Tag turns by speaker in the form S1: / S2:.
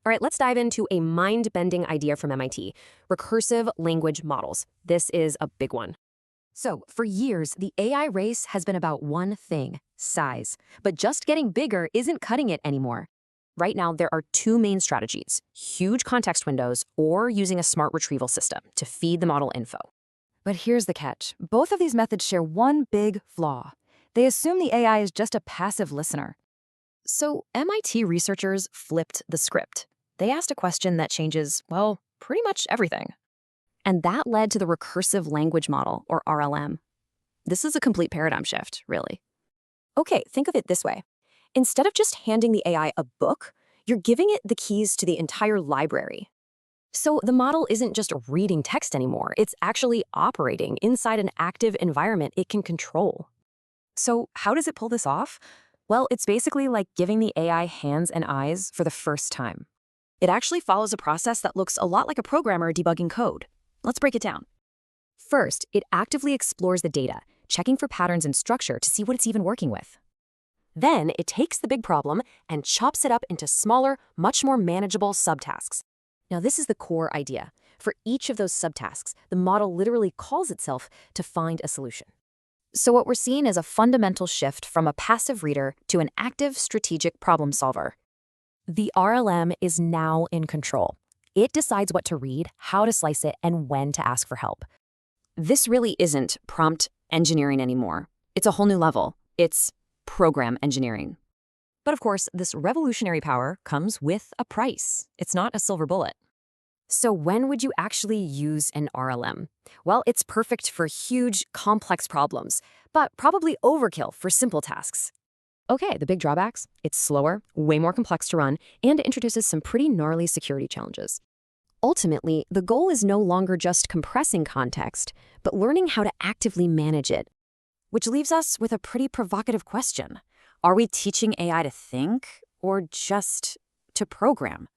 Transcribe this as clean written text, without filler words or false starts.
S1: All right, let's dive into a mind-bending idea from MIT, recursive language models. This is a big one. So, for years, the AI race has been about one thing, size. But just getting bigger isn't cutting it anymore. Right now, there are two main strategies, huge context windows or using a smart retrieval system to feed the model info.
S2: But here's the catch. Both of these methods share one big flaw. They assume the AI is just a passive listener.
S1: So, MIT researchers flipped the script. They asked a question that changes, well, pretty much everything. And that led to the Recursive Language Model, or RLM. This is a complete paradigm shift, really. Okay, think of it this way. Instead of just handing the AI a book, you're giving it the keys to the entire library. So the model isn't just reading text anymore, it's actually operating inside an active environment it can control. So how does it pull this off? Well, it's basically like giving the AI hands and eyes for the first time. It actually follows a process that looks a lot like a programmer debugging code. Let's break it down. First, it actively explores the data, checking for patterns and structure to see what it's even working with. Then, it takes the big problem and chops it up into smaller, much more manageable subtasks. Now, this is the core idea. For each of those subtasks, the model literally calls itself to find a solution. So what we're seeing is a fundamental shift from a passive reader to an active, strategic problem solver. The RLM is now in control. It decides what to read, how to slice it, and when to ask for help. This really isn't prompt engineering anymore. It's a whole new level. It's program engineering. But of course, this revolutionary power comes with a price. It's not a silver bullet. So when would you actually use an RLM? Well, it's perfect for huge, complex problems, but probably overkill for simple tasks. Okay, the big drawbacks: it's slower, way more complex to run, and it introduces some pretty gnarly security challenges. Ultimately, the goal is no longer just compressing context, but learning how to actively manage it. Which leaves us with a pretty provocative question. Are we teaching AI to think or just to program?